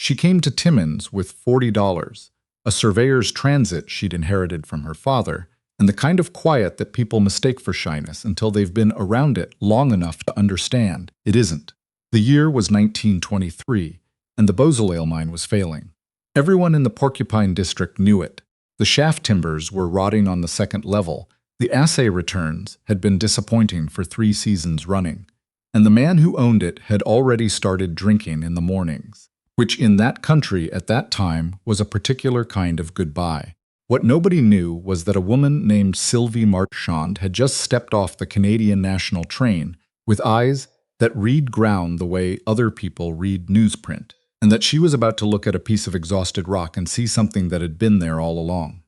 She came to Timmins with $40, a surveyor's transit she'd inherited from her father, and the kind of quiet that people mistake for shyness until they've been around it long enough to understand it isn't. The year was 1923, and the Beausoleil mine was failing. Everyone in the Porcupine district knew it. The shaft timbers were rotting on the second level, the assay returns had been disappointing for 3 seasons running, and the man who owned it had already started drinking in the mornings, which in that country at that time was a particular kind of goodbye. What nobody knew was that a woman named Sylvie Marchand had just stepped off the Canadian National train with eyes that read ground the way other people read newsprint, and that she was about to look at a piece of exhausted rock and see something that had been there all along.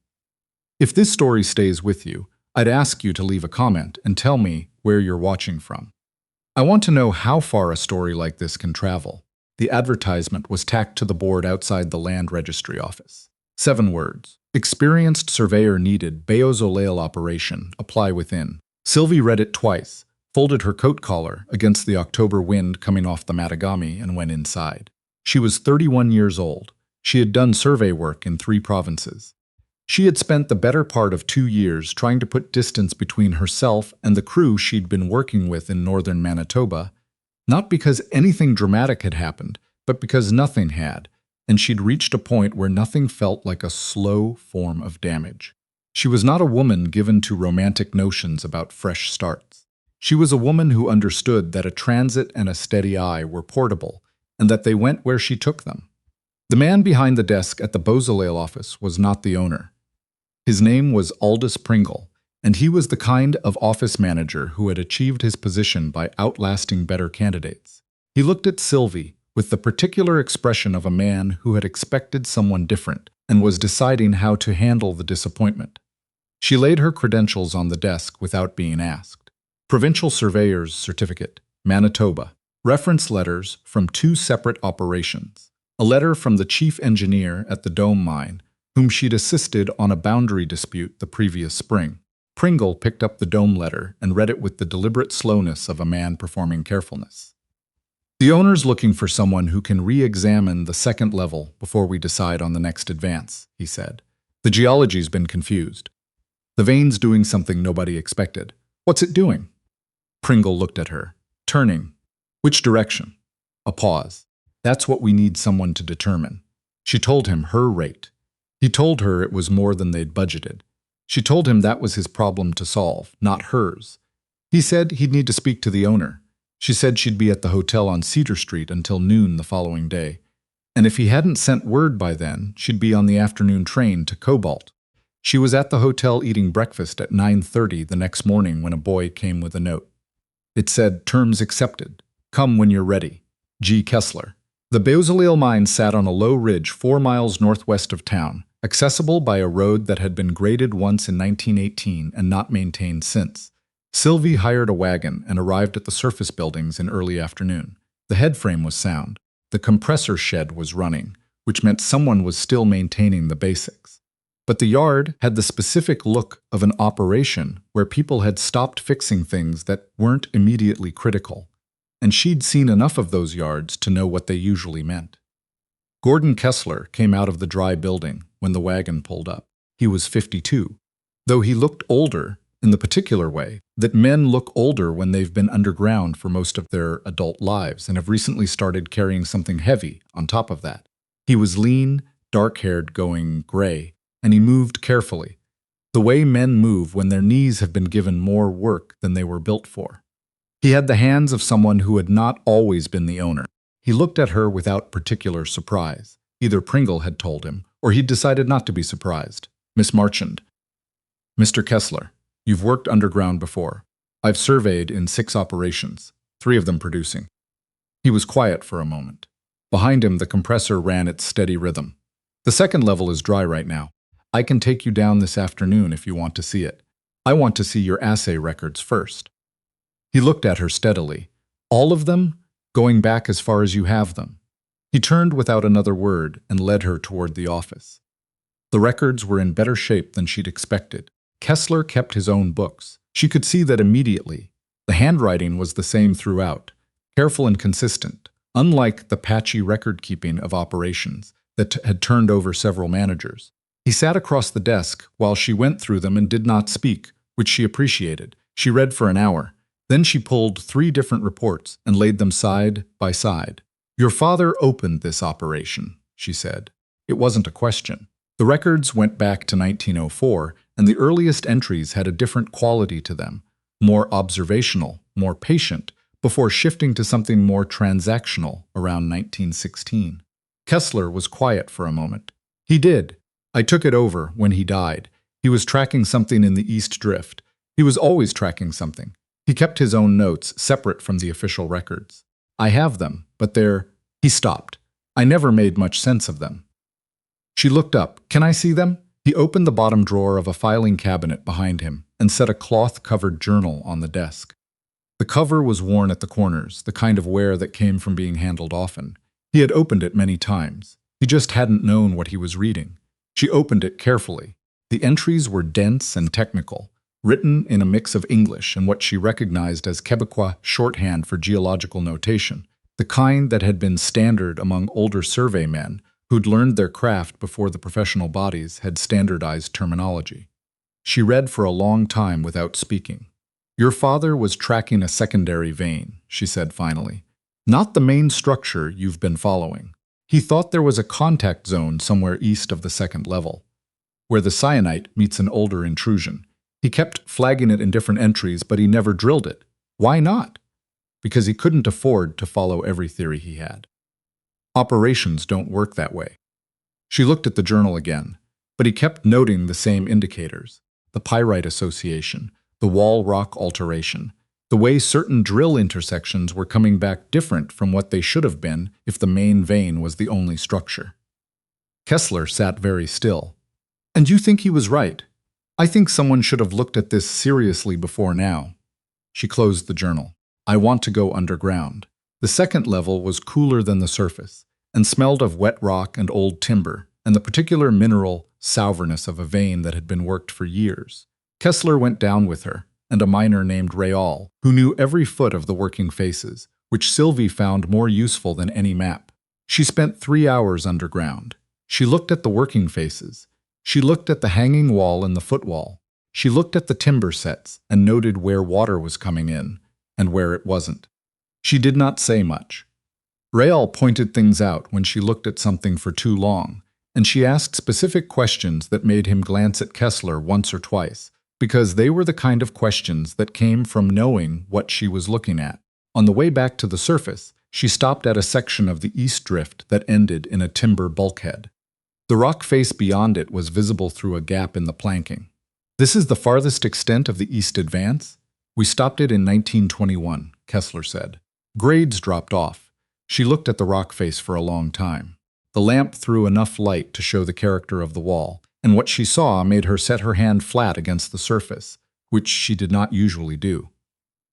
If this story stays with you, I'd ask you to leave a comment and tell me where you're watching from. I want to know how far a story like this can travel. The advertisement was tacked to the board outside the land registry office. 7 words. Experienced surveyor needed, Beausoleil operation, apply within. Sylvie read it twice, folded her coat collar against the October wind coming off the Matagami, and went inside. She was 31 years old. She had done survey work in 3 provinces. She had spent the better part of 2 years trying to put distance between herself and the crew she'd been working with in northern Manitoba, not because anything dramatic had happened, but because nothing had, and she'd reached a point where nothing felt like a slow form of damage. She was not a woman given to romantic notions about fresh starts. She was a woman who understood that a transit and a steady eye were portable, and that they went where she took them. The man behind the desk at the Beausoleil office was not the owner. His name was Aldous Pringle, and he was the kind of office manager who had achieved his position by outlasting better candidates. He looked at Sylvie with the particular expression of a man who had expected someone different and was deciding how to handle the disappointment. She laid her credentials on the desk without being asked. Provincial Surveyor's Certificate, Manitoba. Reference letters from 2 separate operations. A letter from the chief engineer at the Dome mine, whom she'd assisted on a boundary dispute the previous spring. Pringle picked up the Dome letter and read it with the deliberate slowness of a man performing carefulness. The owner's looking for someone who can re-examine the second level before we decide on the next advance, he said. The geology's been confused. The vein's doing something nobody expected. What's it doing? Pringle looked at her, turning. Which direction? A pause. That's what we need someone to determine. She told him her rate. He told her it was more than they'd budgeted. She told him that was his problem to solve, not hers. He said he'd need to speak to the owner. She said she'd be at the hotel on Cedar Street until noon the following day. And if he hadn't sent word by then, she'd be on the afternoon train to Cobalt. She was at the hotel eating breakfast at 9:30 the next morning when a boy came with a note. It said, "Terms accepted. Come when you're ready. G. Kessler." The Beausoleil mine sat on a low ridge 4 miles northwest of town, accessible by a road that had been graded once in 1918 and not maintained since. Sylvie hired a wagon and arrived at the surface buildings in early afternoon. The headframe was sound. The compressor shed was running, which meant someone was still maintaining the basics. But the yard had the specific look of an operation where people had stopped fixing things that weren't immediately critical, and she'd seen enough of those yards to know what they usually meant. Gordon Kessler came out of the dry building when the wagon pulled up. He was 52, though he looked older in the particular way that men look older when they've been underground for most of their adult lives and have recently started carrying something heavy on top of that. He was lean, dark-haired, going gray, and he moved carefully, the way men move when their knees have been given more work than they were built for. He had the hands of someone who had not always been the owner. He looked at her without particular surprise. Either Pringle had told him, or he'd decided not to be surprised. Miss Marchand. Mr. Kessler, you've worked underground before. I've surveyed in 6 operations, 3 of them producing. He was quiet for a moment. Behind him, the compressor ran its steady rhythm. The second level is dry right now. I can take you down this afternoon if you want to see it. I want to see your assay records first. He looked at her steadily. All of them? Going back as far as you have them. He turned without another word and led her toward the office. The records were in better shape than she'd expected. Kessler kept his own books. She could see that immediately. The handwriting was the same throughout, careful and consistent, unlike the patchy record-keeping of operations that had turned over several managers. He sat across the desk while she went through them and did not speak, which she appreciated. She read for an hour. Then she pulled 3 different reports and laid them side by side. "Your father opened this operation," she said. It wasn't a question. The records went back to 1904, and the earliest entries had a different quality to them, more observational, more patient, before shifting to something more transactional around 1916. Kessler was quiet for a moment. "He did. I took it over when he died. He was tracking something in the East Drift. He was always tracking something. He kept his own notes separate from the official records. I have them, but they're—" He stopped. "I never made much sense of them." She looked up. "Can I see them?" He opened the bottom drawer of a filing cabinet behind him and set a cloth-covered journal on the desk. The cover was worn at the corners, the kind of wear that came from being handled often. He had opened it many times. He just hadn't known what he was reading. She opened it carefully. The entries were dense and technical, written in a mix of English and what she recognized as Quebecois shorthand for geological notation, the kind that had been standard among older survey men who'd learned their craft before the professional bodies had standardized terminology. She read for a long time without speaking. "Your father was tracking a secondary vein," she said finally. "Not the main structure you've been following. He thought there was a contact zone somewhere east of the second level, where the syenite meets an older intrusion. He kept flagging it in different entries, but he never drilled it. Why not? Because he couldn't afford to follow every theory he had. Operations don't work that way." She looked at the journal again, but he kept noting the same indicators: the pyrite association, the wall rock alteration, the way certain drill intersections were coming back different from what they should have been if the main vein was the only structure. Kessler sat very still. "And you think he was right? I think someone should have looked at this seriously before now." She closed the journal. "I want to go underground." The second level was cooler than the surface, and smelled of wet rock and old timber, and the particular mineral sourness of a vein that had been worked for years. Kessler went down with her, and a miner named Rayal, who knew every foot of the working faces, which Sylvie found more useful than any map. She spent 3 hours underground. She looked at the working faces. She looked at the hanging wall and the footwall. She looked at the timber sets and noted where water was coming in and where it wasn't. She did not say much. Rayal pointed things out when she looked at something for too long, and she asked specific questions that made him glance at Kessler once or twice, because they were the kind of questions that came from knowing what she was looking at. On the way back to the surface, she stopped at a section of the East Drift that ended in a timber bulkhead. The rock face beyond it was visible through a gap in the planking. "This is the farthest extent of the East Advance? We stopped it in 1921, Kessler said. Grades dropped off. She looked at the rock face for a long time. The lamp threw enough light to show the character of the wall, and what she saw made her set her hand flat against the surface, which she did not usually do.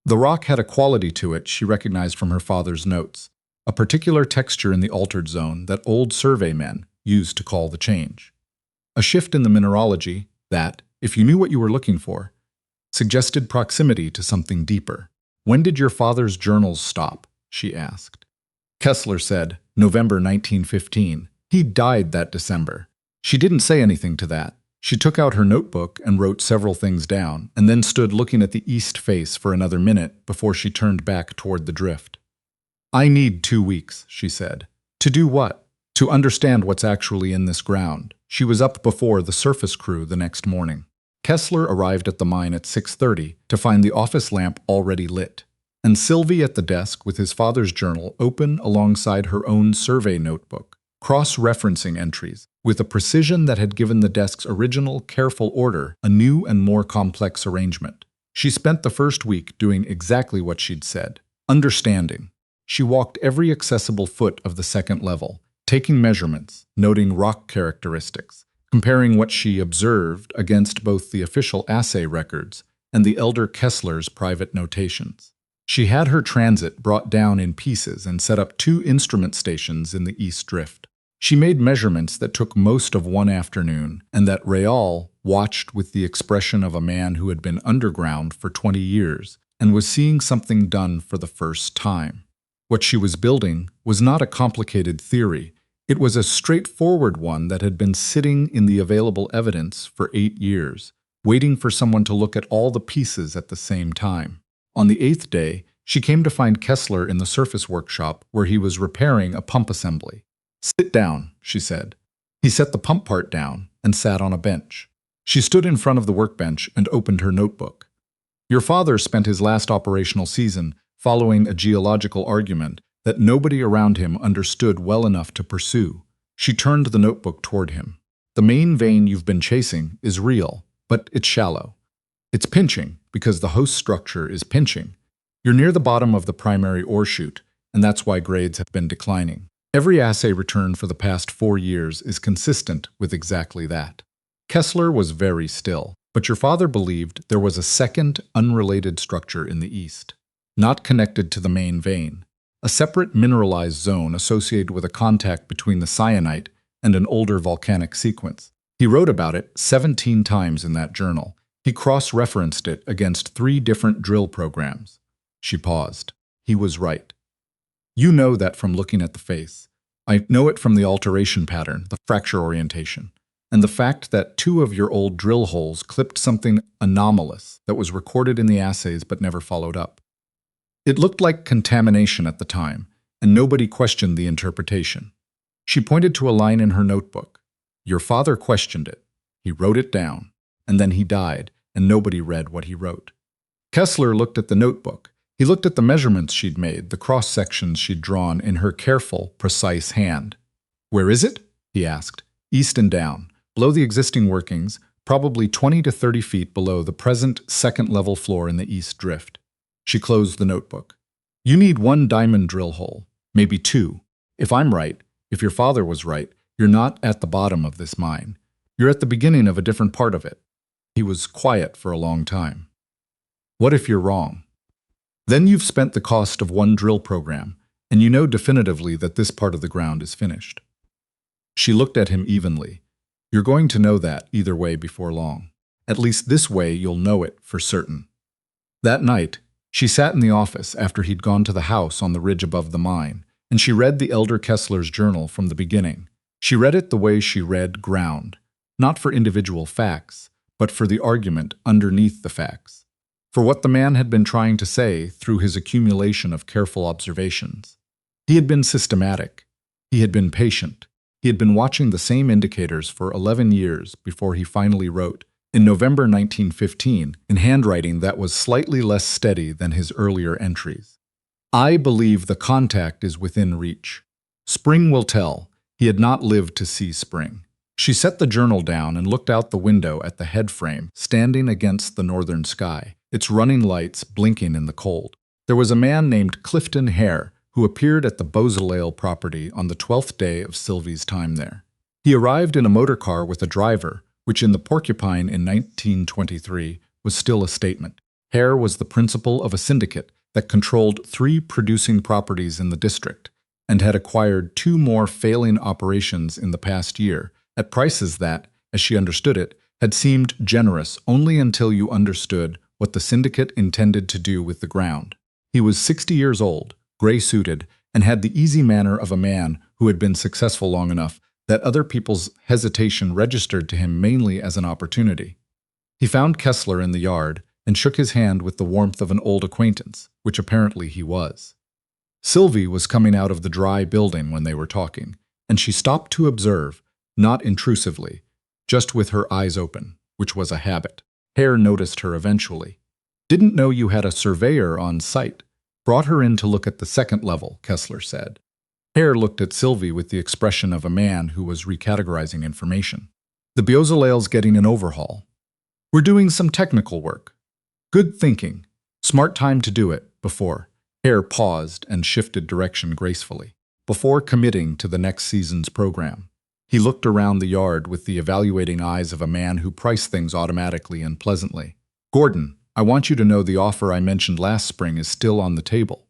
The rock had a quality to it she recognized from her father's notes, a particular texture in the altered zone that old survey men used to call the change. A shift in the mineralogy that, if you knew what you were looking for, suggested proximity to something deeper. "When did your father's journals stop?" she asked. Kessler said, "November 1915. He died that December." She didn't say anything to that. She took out her notebook and wrote several things down, and then stood looking at the east face for another minute before she turned back toward the drift. "I need 2 weeks, she said. "To do what?" "To understand what's actually in this ground." She was up before the surface crew the next morning. Kessler arrived at the mine at 6:30 to find the office lamp already lit, and Sylvie at the desk with his father's journal open alongside her own survey notebook, cross-referencing entries with a precision that had given the desk's original, careful order a new and more complex arrangement. She spent the first week doing exactly what she'd said, understanding. She walked every accessible foot of the second level, taking measurements, noting rock characteristics, comparing what she observed against both the official assay records and the elder Kessler's private notations. She had her transit brought down in pieces and set up 2 instrument stations in the East Drift. She made measurements that took most of one afternoon and that Rayal watched with the expression of a man who had been underground for 20 years and was seeing something done for the first time. What she was building was not a complicated theory. It was a straightforward one that had been sitting in the available evidence for 8 years, waiting for someone to look at all the pieces at the same time. On the 8th day, she came to find Kessler in the surface workshop where he was repairing a pump assembly. "Sit down," she said. He set the pump part down and sat on a bench. She stood in front of the workbench and opened her notebook. "Your father spent his last operational season following a geological argument that nobody around him understood well enough to pursue." She turned the notebook toward him. "The main vein you've been chasing is real, but it's shallow. It's pinching because the host structure is pinching. You're near the bottom of the primary ore chute, and that's why grades have been declining. Every assay return for the past 4 years is consistent with exactly that." Kessler was very still, but your father believed there was a second, unrelated structure in the east, not connected to the main vein, a separate mineralized zone associated with a contact between the syenite and an older volcanic sequence. He wrote about it 17 times in that journal. He cross-referenced it against 3 different drill programs. She paused. He was right. "You know that from looking at the face. I know it from the alteration pattern, the fracture orientation, and the fact that 2 of your old drill holes clipped something anomalous that was recorded in the assays but never followed up. It looked like contamination at the time, and nobody questioned the interpretation." She pointed to a line in her notebook. "Your father questioned it. He wrote it down, and then he died, and nobody read what he wrote." Kessler looked at the notebook. He looked at the measurements she'd made, the cross-sections she'd drawn in her careful, precise hand. "Where is it?" he asked. "East and down, below the existing workings, probably 20 to 30 feet below the present second-level floor in the east drift." She closed the notebook. "You need 1 diamond drill hole, maybe 2. If I'm right, if your father was right, you're not at the bottom of this mine. You're at the beginning of a different part of it." He was quiet for a long time. "What if you're wrong? Then you've spent the cost of 1 drill program, and you know definitively that this part of the ground is finished." She looked at him evenly. "You're going to know that either way before long. At least this way you'll know it for certain." That night, she sat in the office after he'd gone to the house on the ridge above the mine, and she read the elder Kessler's journal from the beginning. She read it the way she read ground, not for individual facts, but for the argument underneath the facts, for what the man had been trying to say through his accumulation of careful observations. He had been systematic. He had been patient. He had been watching the same indicators for 11 years before he finally wrote, in November 1915, in handwriting that was slightly less steady than his earlier entries. "I believe the contact is within reach. Spring will tell. He had not lived to see spring." She set the journal down and looked out the window at the head frame, standing against the northern sky, its running lights blinking in the cold. There was a man named Clifton Hare who appeared at the Beausoleil property on the 12th day of Sylvie's time there. He arrived in a motor car with a driver, which in the Porcupine in 1923 was still a statement. Hare was the principal of a syndicate that controlled 3 producing properties in the district and had acquired 2 more failing operations in the past year at prices that, as she understood it, had seemed generous only until you understood what the syndicate intended to do with the ground. He was 60 years old, gray-suited, and had the easy manner of a man who had been successful long enough that other people's hesitation registered to him mainly as an opportunity. He found Kessler in the yard and shook his hand with the warmth of an old acquaintance, which apparently he was. Sylvie was coming out of the dry building when they were talking, and she stopped to observe, not intrusively, just with her eyes open, which was a habit. Hare noticed her eventually. "Didn't know you had a surveyor on site. Brought her in to look at the second level," Kessler said. Hare looked at Sylvie with the expression of a man who was recategorizing information. "The Beausoleil's getting an overhaul. We're doing some technical work. Good thinking. Smart time to do it, before." Hare paused and shifted direction gracefully. "Before committing to the next season's program." He looked around the yard with the evaluating eyes of a man who priced things automatically and pleasantly. "Gordon, I want you to know the offer I mentioned last spring is still on the table.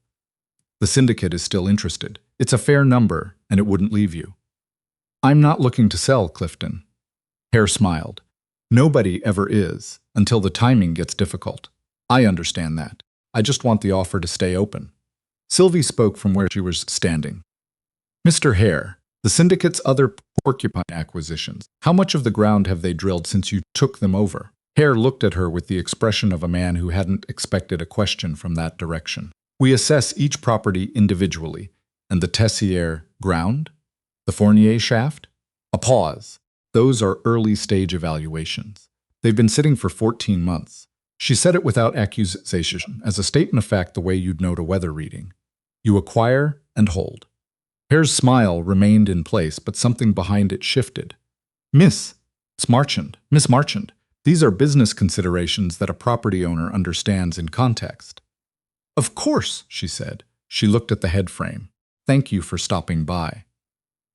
The syndicate is still interested. It's a fair number, and it wouldn't leave you." "I'm not looking to sell, Clifton." Hare smiled. "Nobody ever is, until the timing gets difficult. I understand that. I just want the offer to stay open." Sylvie spoke from where she was standing. Mr. Hare, the syndicate's other porcupine acquisitions, how much of the ground have they drilled since you took them over? Hare looked at her with the expression of a man who hadn't expected a question from that direction. We assess each property individually. And the Thir ground? The Fournier shaft? A pause. Those are early-stage evaluations. They've been sitting for 14 months. She said it without accusation, as a statement of fact the way you'd note a weather reading. You acquire and hold. Hare's smile remained in place, but something behind it shifted. Miss Marchand, these are business considerations that a property owner understands in context. Of course, she said. She looked at the head frame. Thank you for stopping by.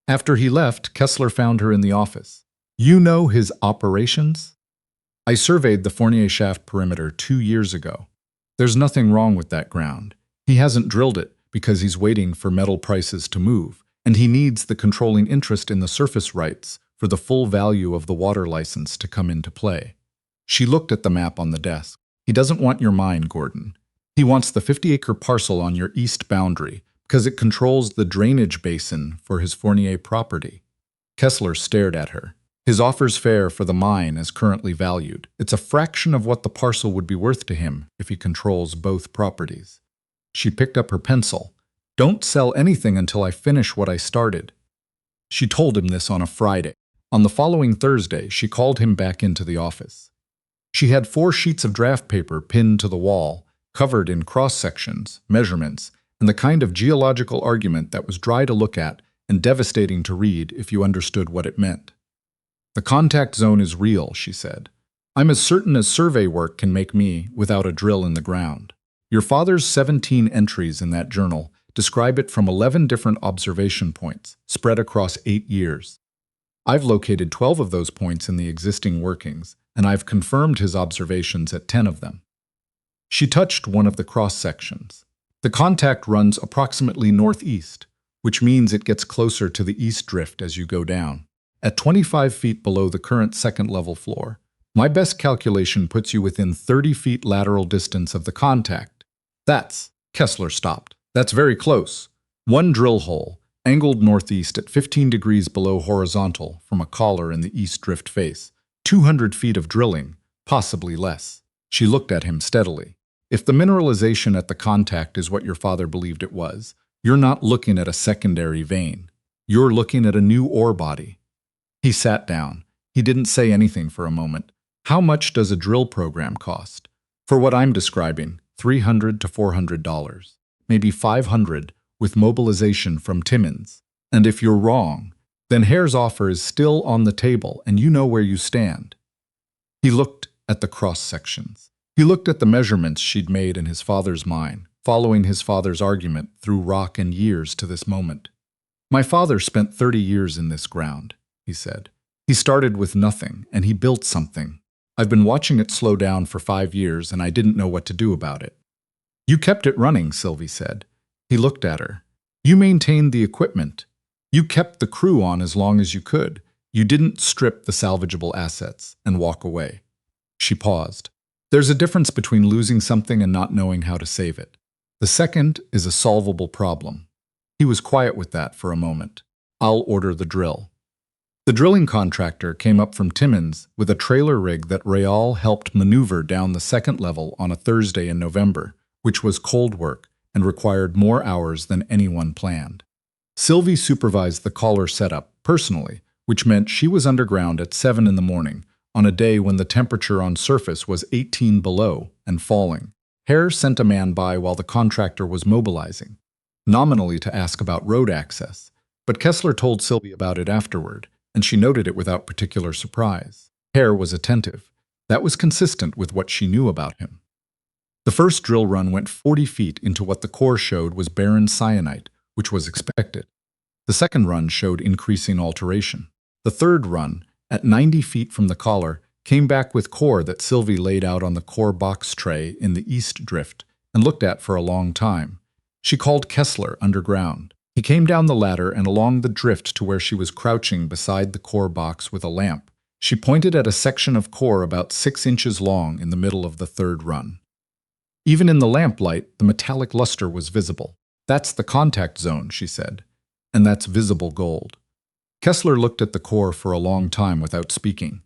After he left, Kessler found her in the office. You know his operations? I surveyed the Fournier shaft perimeter 2 years ago. There's nothing wrong with that ground. He hasn't drilled it because he's waiting for metal prices to move, and he needs the controlling interest in the surface rights for the full value of the water license to come into play. She looked at the map on the desk. He doesn't want your mine, Gordon. He wants the 50-acre parcel on your east boundary because it controls the drainage basin for his Fournier property. Kessler stared at her. His offer's fair for the mine as currently valued. It's a fraction of what the parcel would be worth to him if he controls both properties. She picked up her pencil. Don't sell anything until I finish what I started. She told him this on a Friday. On the following Thursday, she called him back into the office. She had 4 sheets of draft paper pinned to the wall, covered in cross-sections, measurements, and the kind of geological argument that was dry to look at and devastating to read if you understood what it meant. The contact zone is real, she said. I'm as certain as survey work can make me without a drill in the ground. Your father's 17 entries in that journal describe it from 11 different observation points, spread across 8 years. I've located 12 of those points in the existing workings, and I've confirmed his observations at 10 of them. She touched one of the cross-sections. The contact runs approximately northeast, which means it gets closer to the east drift as you go down. At 25 feet below the current second-level floor, my best calculation puts you within 30 feet lateral distance of the contact. Kessler stopped. That's very close. 1 drill hole, angled northeast at 15 degrees below horizontal from a collar in the east drift face. 200 feet of drilling, possibly less. She looked at him steadily. If the mineralization at the contact is what your father believed it was, you're not looking at a secondary vein. You're looking at a new ore body. He sat down. He didn't say anything for a moment. How much does a drill program cost? For what I'm describing, $300 to $400, maybe $500 with mobilization from Timmins. And if you're wrong, then Hare's offer is still on the table and you know where you stand. He looked at the cross-sections. He looked at the measurements she'd made in his father's mine, following his father's argument through rock and years to this moment. My father spent 30 years in this ground, he said. He started with nothing, and he built something. I've been watching it slow down for 5 years, and I didn't know what to do about it. You kept it running, Sylvie said. He looked at her. You maintained the equipment. You kept the crew on as long as you could. You didn't strip the salvageable assets and walk away. She paused. There's a difference between losing something and not knowing how to save it. The second is a solvable problem. He was quiet with that for a moment. I'll order the drill. The drilling contractor came up from Timmins with a trailer rig that Real helped maneuver down the second level on a Thursday in November, which was cold work and required more hours than anyone planned. Sylvie supervised the collar setup personally, which meant she was underground at 7 in the morning on a day when the temperature on surface was 18 below and falling. Hare sent a man by while the contractor was mobilizing, nominally to ask about road access, but Kessler told Sylvie about it afterward, and she noted it without particular surprise. Hare was attentive. That was consistent with what she knew about him. The first drill run went 40 feet into what the core showed was barren syenite, which was expected. The second run showed increasing alteration. The third run, at 90 feet from the collar, came back with core that Sylvie laid out on the core box tray in the east drift and looked at for a long time. She called Kessler underground. He came down the ladder and along the drift to where she was crouching beside the core box with a lamp. She pointed at a section of core about 6 inches long in the middle of the third run. Even in the lamplight, the metallic luster was visible. That's the contact zone, she said, and that's visible gold. Kessler looked at the core for a long time without speaking.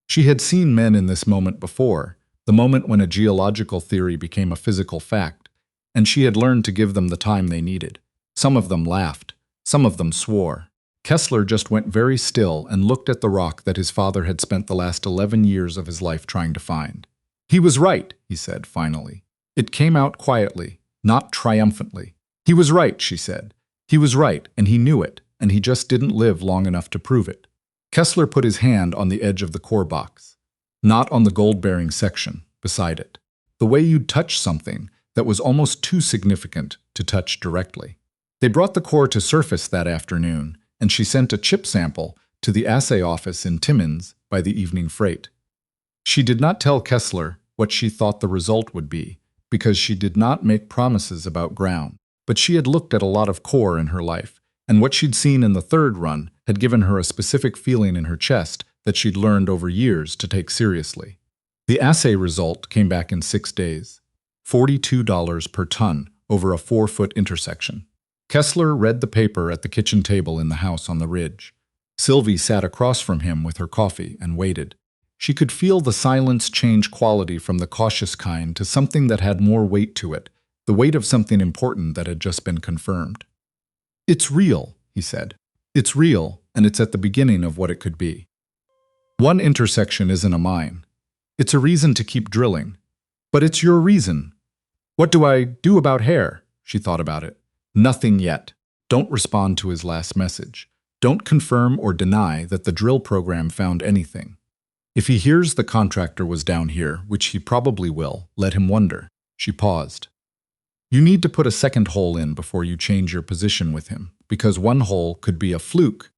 She had seen men in this moment before, the moment when a geological theory became a physical fact, and she had learned to give them the time they needed. Some of them laughed, some of them swore. Kessler just went very still and looked at the rock that his father had spent the last 11 years of his life trying to find. He was right, he said finally. It came out quietly, not triumphantly. He was right, she said. He was right, and he knew it, and he just didn't live long enough to prove it. Kessler put his hand on the edge of the core box, not on the gold-bearing section, beside it. The way you'd touch something that was almost too significant to touch directly. They brought the core to surface that afternoon, and she sent a chip sample to the assay office in Timmins by the evening freight. She did not tell Kessler what she thought the result would be, because she did not make promises about ground. But she had looked at a lot of core in her life, and what she'd seen in the third run had given her a specific feeling in her chest that she'd learned over years to take seriously. The assay result came back in 6 days. $42 per ton over a 4-foot intersection. Kessler read the paper at the kitchen table in the house on the ridge. Sylvie sat across from him with her coffee and waited. She could feel the silence change quality from the cautious kind to something that had more weight to it, the weight of something important that had just been confirmed. "It's real," he said. "It's real, and it's at the beginning of what it could be. One intersection isn't a mine. It's a reason to keep drilling. But it's your reason. What do I do about hair?" She thought about it. "Nothing yet. Don't respond to his last message. Don't confirm or deny that the drill program found anything. If he hears the contractor was down here, which he probably will, let him wonder." She paused. "You need to put a second hole in before you change your position with him, because one hole could be a fluke,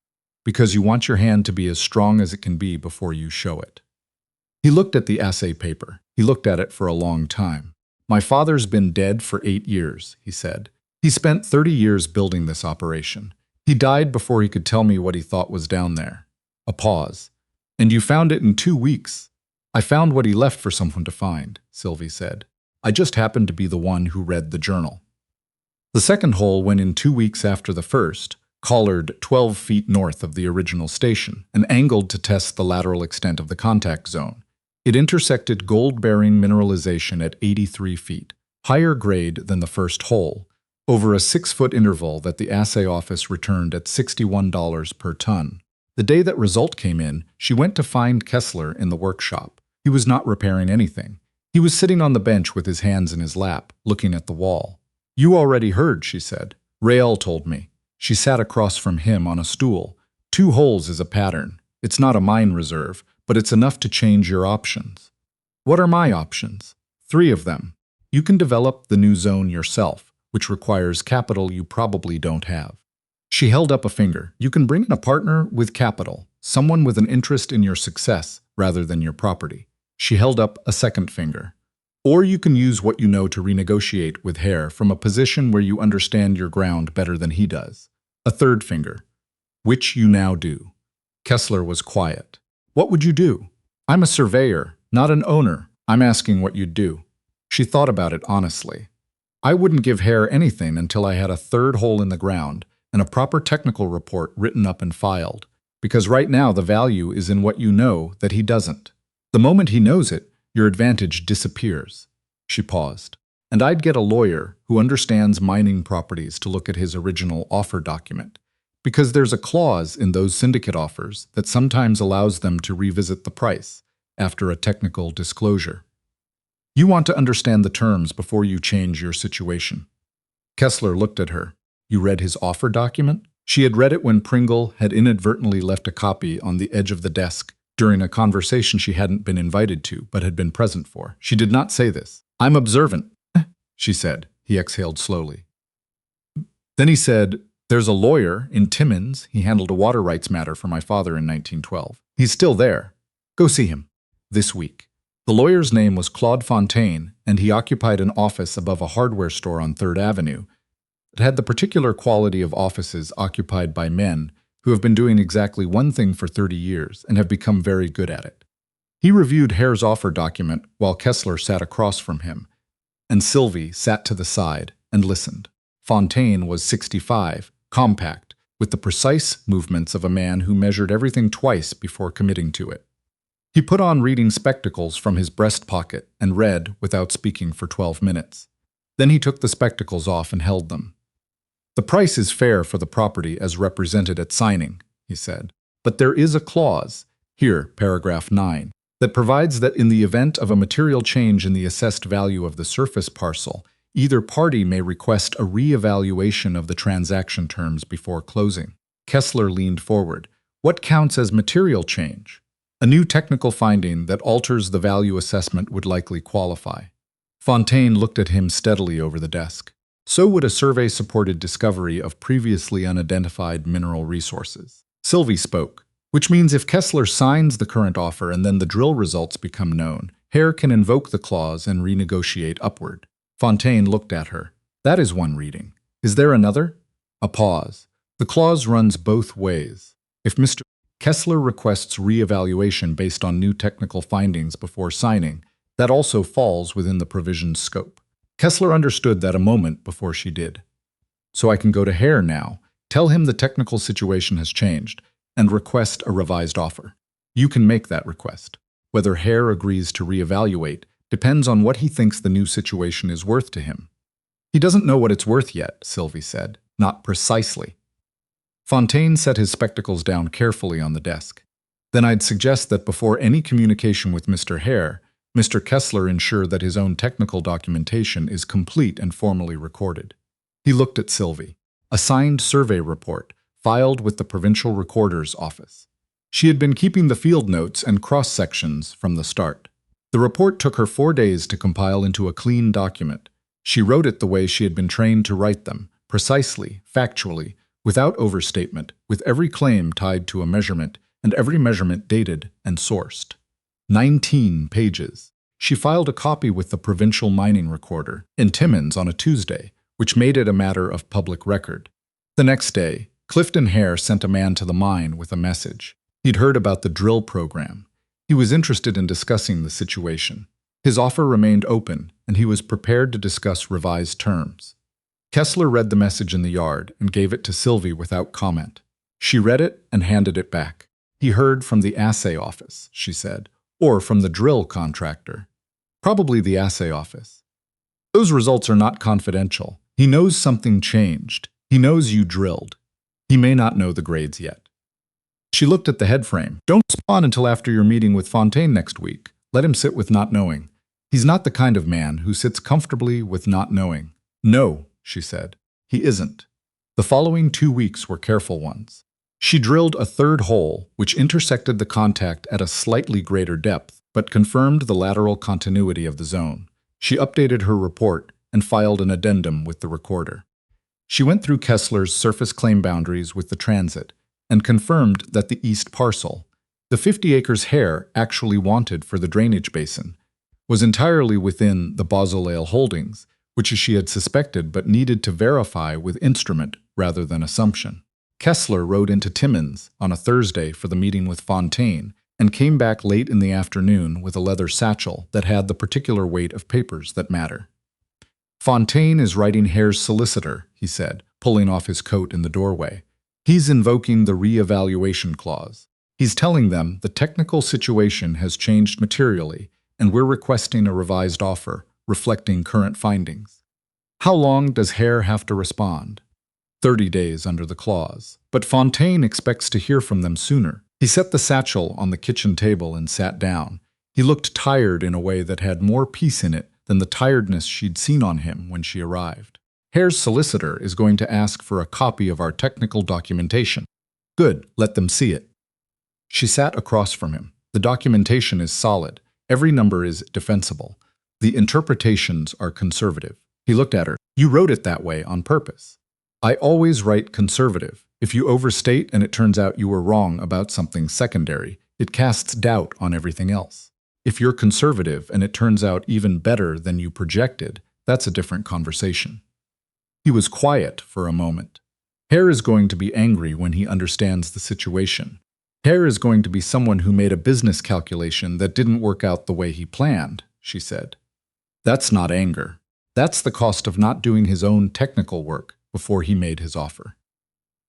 because you want your hand to be as strong as it can be before you show it." He looked at the assay paper. He looked at it for a long time. "My father's been dead for 8 years, he said. He spent 30 years building this operation. He died before he could tell me what he thought was down there." A pause. "And you found it in 2 weeks. I found what he left for someone to find," Sylvie said. "I just happened to be the one who read the journal." The second hole went in 2 weeks after the first, collared 12 feet north of the original station, and angled to test the lateral extent of the contact zone. It intersected gold-bearing mineralization at 83 feet, higher grade than the first hole, over a 6-foot interval that the assay office returned at $61 per ton. The day that result came in, she went to find Kessler in the workshop. He was not repairing anything. He was sitting on the bench with his hands in his lap, looking at the wall. "You already heard," she said. "Rael told me." She sat across from him on a stool. 2 holes is a pattern. It's not a mine reserve, but it's enough to change your options." "What are my options?" 3 of them. You can develop the new zone yourself, which requires capital you probably don't have. She held up a finger. You can bring in a partner with capital, someone with an interest in your success rather than your property. She held up a second finger. Or you can use what you know to renegotiate with Thir from a position where you understand your ground better than he does. A third finger. Which you now do. Kessler was quiet. "What would you do?" "I'm a surveyor, not an owner. I'm asking what you'd do." She thought about it honestly. "I wouldn't give Thir anything until I had a third hole in the ground and a proper technical report written up and filed, because right now the value is in what you know that he doesn't. The moment he knows it, your advantage disappears." She paused. "And I'd get a lawyer who understands mining properties to look at his original offer document, because there's a clause in those syndicate offers that sometimes allows them to revisit the price after a technical disclosure. You want to understand the terms before you change your situation." Kessler looked at her. "You read his offer document?" She had read it when Pringle had inadvertently left a copy on the edge of the desk during a conversation she hadn't been invited to but had been present for. She did not say this. "I'm observant," she said. He exhaled slowly. Then he said, "There's a lawyer in Timmins. He handled a water rights matter for my father in 1912. He's still there. Go see him. This week." The lawyer's name was Claude Fontaine, and he occupied an office above a hardware store on 3rd Avenue. It had the particular quality of offices occupied by men who have been doing exactly one thing for 30 years and have become very good at it. He reviewed Thir's offer document while Kessler sat across from him, and Sylvie sat to the side and listened. Fontaine was 65, compact, with the precise movements of a man who measured everything twice before committing to it. He put on reading spectacles from his breast pocket and read without speaking for 12 minutes. Then he took the spectacles off and held them. "The price is fair for the property as represented at signing," he said. "But there is a clause, here, paragraph 9, that provides that in the event of a material change in the assessed value of the surface parcel, either party may request a re-evaluation of the transaction terms before closing." Kessler leaned forward. "What counts as material change?" "A new technical finding that alters the value assessment would likely qualify." Fontaine looked at him steadily over the desk. "So would a survey-supported discovery of previously unidentified mineral resources." Sylvie spoke. "Which means if Kessler signs the current offer and then the drill results become known, Thir can invoke the clause and renegotiate upward." Fontaine looked at her. "That is one reading. Is there another?" A pause. "The clause runs both ways. If Mr. Kessler requests re-evaluation based on new technical findings before signing, that also falls within the provision's scope." Kessler understood that a moment before she did. "So I can go to Thir now, tell him the technical situation has changed, and request a revised offer." "You can make that request. Whether Thir agrees to re-evaluate depends on what he thinks the new situation is worth to him." "He doesn't know what it's worth yet," Sylvie said. "Not precisely." Fontaine set his spectacles down carefully on the desk. "Then I'd suggest that before any communication with Mr. Thir, Mr. Kessler ensure that his own technical documentation is complete and formally recorded." He looked at Sylvie. "A signed survey report, filed with the provincial recorder's office." She had been keeping the field notes and cross-sections from the start. The report took her 4 days to compile into a clean document. She wrote it the way she had been trained to write them, precisely, factually, without overstatement, with every claim tied to a measurement, and every measurement dated and sourced. 19 pages. She filed a copy with the provincial mining recorder in Timmins on a Tuesday, which made it a matter of public record. The next day, Clifton Thir sent a man to the mine with a message. He'd heard about the drill program. He was interested in discussing the situation. His offer remained open, and he was prepared to discuss revised terms. Kessler read the message in the yard and gave it to Sylvie without comment. She read it and handed it back. "He heard from the assay office," she said, "or from the drill contractor. Probably the assay office. Those results are not confidential. He knows something changed. He knows you drilled. He may not know the grades yet." She looked at the headframe. "Don't respond until after your meeting with Fontaine next week. Let him sit with not knowing. He's not the kind of man who sits comfortably with not knowing." "No," she said, "he isn't." The following 2 weeks were careful ones. She drilled a third hole, which intersected the contact at a slightly greater depth, but confirmed the lateral continuity of the zone. She updated her report and filed an addendum with the recorder. She went through Kessler's surface claim boundaries with the transit and confirmed that the east parcel, the 50 acres Thir actually wanted for the drainage basin, was entirely within the Beausoleil holdings, which she had suspected but needed to verify with instrument rather than assumption. Kessler rode into Timmins on a Thursday for the meeting with Fontaine and came back late in the afternoon with a leather satchel that had the particular weight of papers that matter. "Fontaine is writing Thir's solicitor," he said, pulling off his coat in the doorway. "He's invoking the re-evaluation clause. He's telling them the technical situation has changed materially and we're requesting a revised offer reflecting current findings." "How long does Thir have to respond?" 30 days under the clause. But Fontaine expects to hear from them sooner. He set the satchel on the kitchen table and sat down. He looked tired in a way that had more peace in it than the tiredness she'd seen on him when she arrived. "Thir's solicitor is going to ask for a copy of our technical documentation." "Good, let them see it." She sat across from him. "The documentation is solid. Every number is defensible. The interpretations are conservative." He looked at her. "You wrote it that way on purpose." "I always write conservative. If you overstate and it turns out you were wrong about something secondary, it casts doubt on everything else. If you're conservative and it turns out even better than you projected, that's a different conversation." He was quiet for a moment. "Thir is going to be angry when he understands the situation. Thir is going to be someone who made a business calculation that didn't work out the way he planned," she said. "That's not anger. That's the cost of not doing his own technical work. before he made his offer.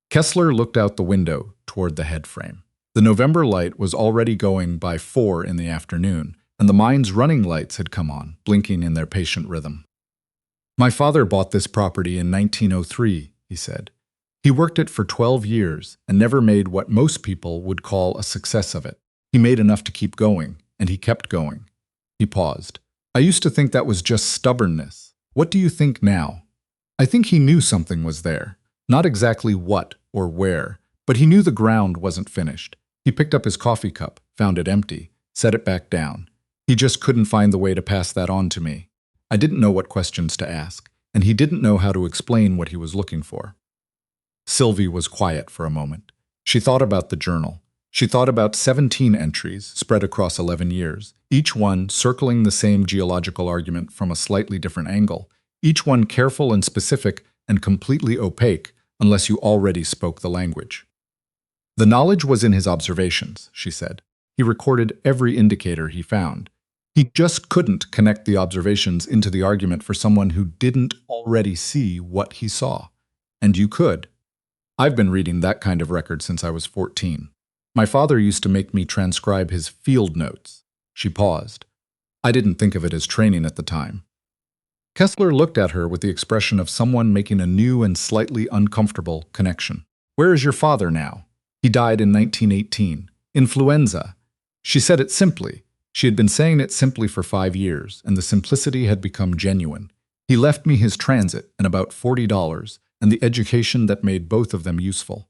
Kessler looked out the window toward the headframe. The November light was already going by 4 in the afternoon, and the mine's running lights had come on, blinking in their patient rhythm. "My father bought this property in 1903, he said. "He worked it for 12 years and never made what most people would call a success of it. He made enough to keep going, and he kept going." He paused. "I used to think that was just stubbornness. What do you think now?" "I think he knew something was there. Not exactly what or where, but he knew the ground wasn't finished. He picked up his coffee cup, found it empty, set it back down. He just couldn't find the way to pass that on to me. I didn't know what questions to ask, and he didn't know how to explain what he was looking for." Sylvie was quiet for a moment. She thought about the journal. She thought about 17 entries spread across 11 years, each one circling the same geological argument from a slightly different angle, each one careful and specific and completely opaque unless you already spoke the language. "The knowledge was in his observations," she said. "He recorded every indicator he found. He just couldn't connect the observations into the argument for someone who didn't already see what he saw. And you could. I've been reading that kind of record since I was 14. My father used to make me transcribe his field notes." She paused. "I didn't think of it as training at the time." Kessler looked at her with the expression of someone making a new and slightly uncomfortable connection. "Where is your father now?" "He died in 1918. Influenza." She said it simply. She had been saying it simply for 5 years, and the simplicity had become genuine. "He left me his transit and about $40, and the education that made both of them useful."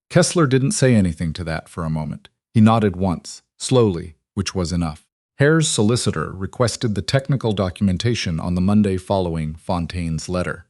Kessler didn't say anything to that for a moment. He nodded once, slowly, which was enough. Hare's solicitor requested the technical documentation on the Monday following Fontaine's letter.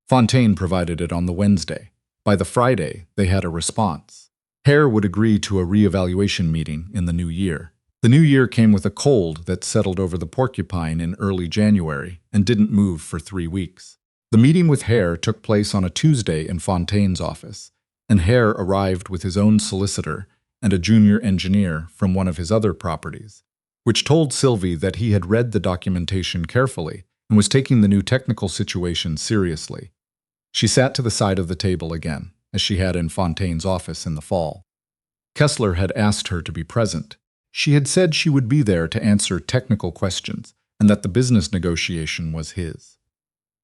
Fontaine provided it on the Wednesday. By the Friday, they had a response. Hare would agree to a re-evaluation meeting in the new year. The new year came with a cold that settled over the Porcupine in early January and didn't move for 3 weeks. The meeting with Hare took place on a Tuesday in Fontaine's office, and Hare arrived with his own solicitor and a junior engineer from one of his other properties, which told Sylvie that he had read the documentation carefully and was taking the new technical situation seriously. She sat to the side of the table again, as she had in Fontaine's office in the fall. Kessler had asked her to be present. She had said she would be there to answer technical questions, and that the business negotiation was his.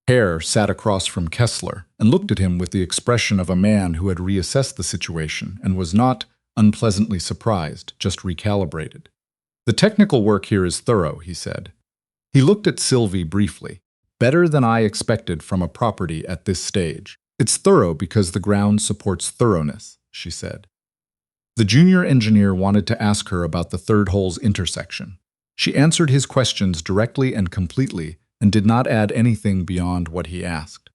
Hare sat across from Kessler and looked at him with the expression of a man who had reassessed the situation and was not unpleasantly surprised, just recalibrated. "The technical work here is thorough," he said. He looked at Sylvie briefly. "Better than I expected from a property at this stage. It's thorough because the ground supports thoroughness," she said. The junior engineer wanted to ask her about the third hole's intersection. She answered his questions directly and completely and did not add anything beyond what he asked.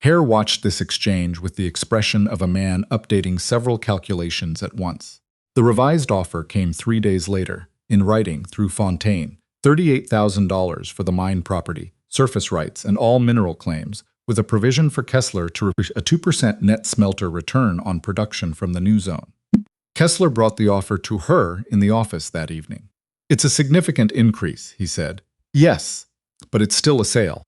Hare watched this exchange with the expression of a man updating several calculations at once. The revised offer came 3 days later, in writing through Fontaine, $38,000 for the mine property, surface rights, and all mineral claims, with a provision for Kessler to receive a 2% net smelter return on production from the new zone. Kessler brought the offer to her in the office that evening. "It's a significant increase," he said. "Yes, but it's still a sale."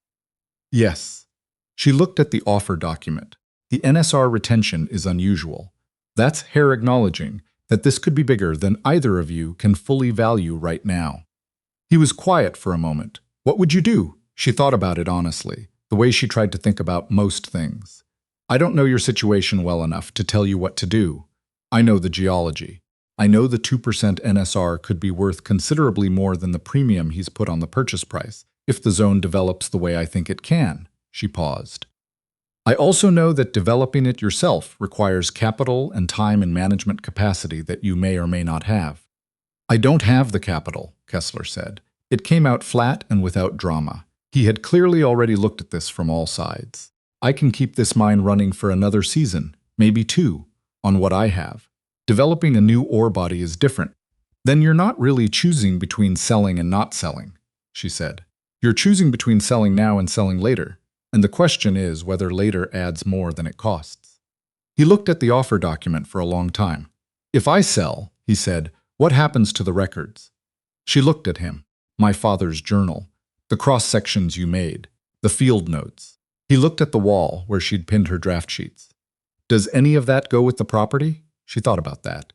"Yes." She looked at the offer document. "The NSR retention is unusual. That's Hare acknowledging that this could be bigger than either of you can fully value right now." He was quiet for a moment. "What would you do?" She thought about it honestly, the way she tried to think about most things. "I don't know your situation well enough to tell you what to do. I know the geology. I know the 2% NSR could be worth considerably more than the premium he's put on the purchase price, if the zone develops the way I think it can." She paused. "I also know that developing it yourself requires capital and time and management capacity that you may or may not have." "I don't have the capital," Kessler said. It came out flat and without drama. He had clearly already looked at this from all sides. "I can keep this mine running for another season, maybe 2, on what I have. Developing a new ore body is different. Then you're not really choosing between selling and not selling," she said. "You're choosing between selling now and selling later, and the question is whether later adds more than it costs." He looked at the offer document for a long time. "If I sell," he said, "what happens to the records?" She looked at him. "My father's journal, the cross-sections you made, the field notes." He looked at the wall where she'd pinned her draft sheets. Does any of that go with the property? She thought about that.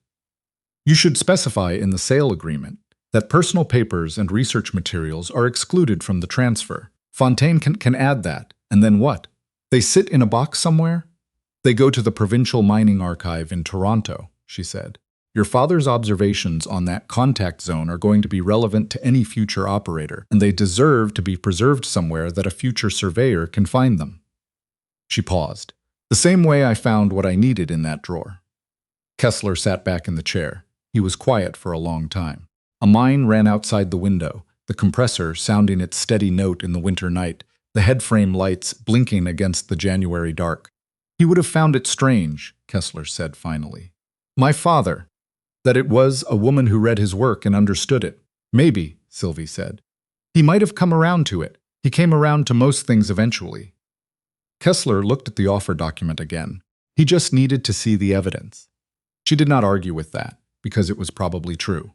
You should specify in the sale agreement that personal papers and research materials are excluded from the transfer. Fontaine can add that, and then what? They sit in a box somewhere? They go to the Provincial Mining Archive in Toronto, she said. Your father's observations on that contact zone are going to be relevant to any future operator, and they deserve to be preserved somewhere that a future surveyor can find them. She paused. The same way I found what I needed in that drawer. Kessler sat back in the chair. He was quiet for a long time. A mine ran outside the window, the compressor sounding its steady note in the winter night, the headframe lights blinking against the January dark. He would have found it strange, Kessler said finally. My father. That it was a woman who read his work and understood it. Maybe, Sylvie said. He might have come around to it. He came around to most things eventually. Kessler looked at the offer document again. He just needed to see the evidence. She did not argue with that, because it was probably true.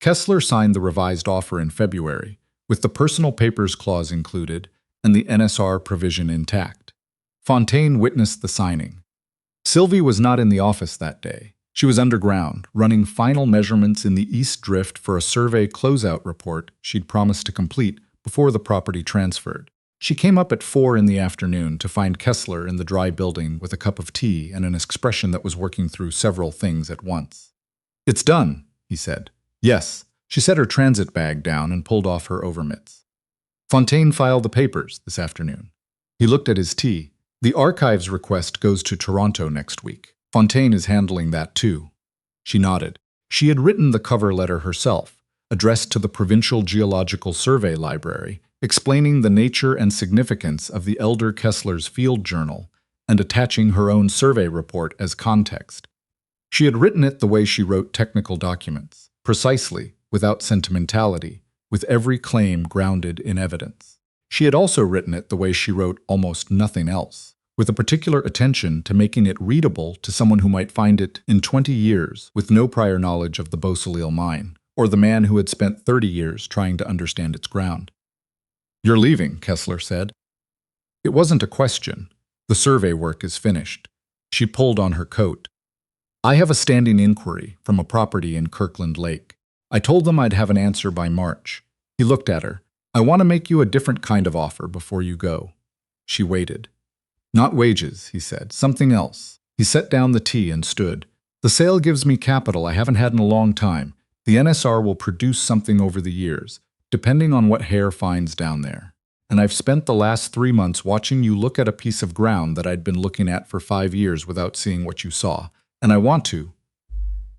Kessler signed the revised offer in February, with the personal papers clause included and the NSR provision intact. Fontaine witnessed the signing. Sylvie was not in the office that day. She was underground, running final measurements in the East Drift for a survey closeout report she'd promised to complete before the property transferred. She came up at 4 in the afternoon to find Kessler in the dry building with a cup of tea and an expression that was working through several things at once. It's done, he said. Yes. She set her transit bag down and pulled off her overmitts. Fontaine filed the papers this afternoon. He looked at his tea. The archives request goes to Toronto next week. Fontaine is handling that too. She nodded. She had written the cover letter herself, addressed to the Provincial Geological Survey Library, explaining the nature and significance of the elder Kessler's field journal and attaching her own survey report as context. She had written it the way she wrote technical documents, precisely, without sentimentality, with every claim grounded in evidence. She had also written it the way she wrote almost nothing else, with a particular attention to making it readable to someone who might find it in 20 years with no prior knowledge of the Beausoleil mine, or the man who had spent 30 years trying to understand its ground. You're leaving, Kessler said. It wasn't a question. The survey work is finished. She pulled on her coat. I have a standing inquiry from a property in Kirkland Lake. I told them I'd have an answer by March. He looked at her. I want to make you a different kind of offer before you go. She waited. Not wages, he said. Something else. He set down the tea and stood. The sale gives me capital I haven't had in a long time. The NSR will produce something over the years, depending on what Hare finds down there. And I've spent the last 3 months watching you look at a piece of ground that I'd been looking at for 5 years without seeing what you saw. And I want to.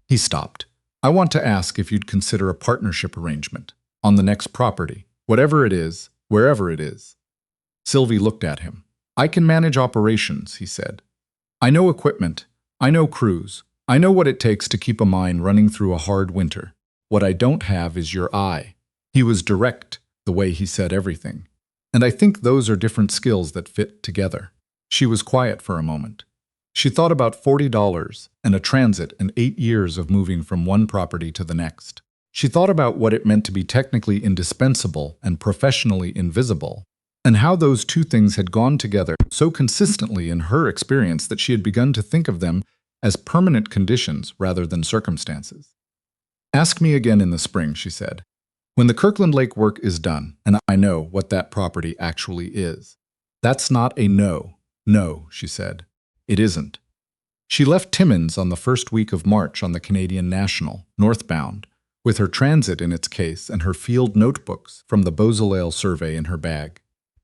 He stopped. I want to ask if you'd consider a partnership arrangement on the next property, whatever it is, wherever it is. Sylvie looked at him. I can manage operations, he said. I know equipment. I know crews. I know what it takes to keep a mine running through a hard winter. What I don't have is your eye. He was direct, the way he said everything. And I think those are different skills that fit together. She was quiet for a moment. She thought about $40 and a transit and 8 years of moving from one property to the next. She thought about what it meant to be technically indispensable and professionally invisible, and how those two things had gone together so consistently in her experience that she had begun to think of them as permanent conditions rather than circumstances. Ask me again in the spring, she said. When the Kirkland Lake work is done, and I know what that property actually is. That's not a no. No, she said. It isn't. She left Timmins on the first week of March on the Canadian National, northbound, with her transit in its case and her field notebooks from the Beausoleil survey in her bag.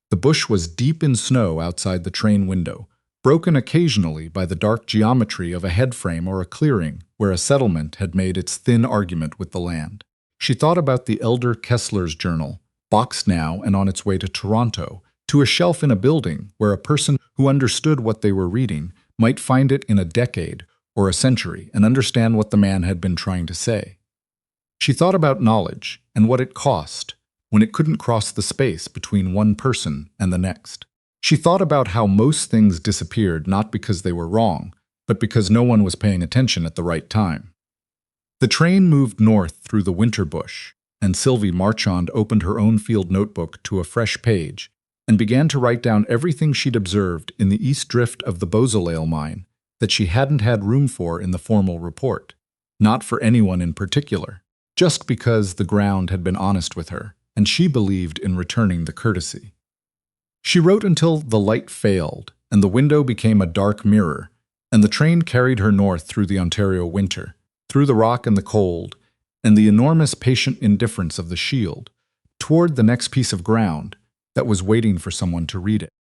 The bush was deep in snow outside the train window, broken occasionally by the dark geometry of a headframe or a clearing where a settlement had made its thin argument with the land. She thought about the elder Kessler's journal, boxed now and on its way to Toronto, to a shelf in a building where a person who understood what they were reading might find it in a decade or a century and understand what the man had been trying to say. She thought about knowledge and what it cost when it couldn't cross the space between one person and the next. She thought about how most things disappeared not because they were wrong, but because no one was paying attention at the right time. The train moved north through the winter bush, and Sylvie Marchand opened her own field notebook to a fresh page and began to write down everything she'd observed in the east drift of the Beausoleil mine that she hadn't had room for in the formal report. Not for anyone in particular, just because the ground had been honest with her, and she believed in returning the courtesy. She wrote until the light failed, and the window became a dark mirror, and the train carried her north through the Ontario winter, through the rock and the cold, and the enormous patient indifference of the shield, toward the next piece of ground that was waiting for someone to read it.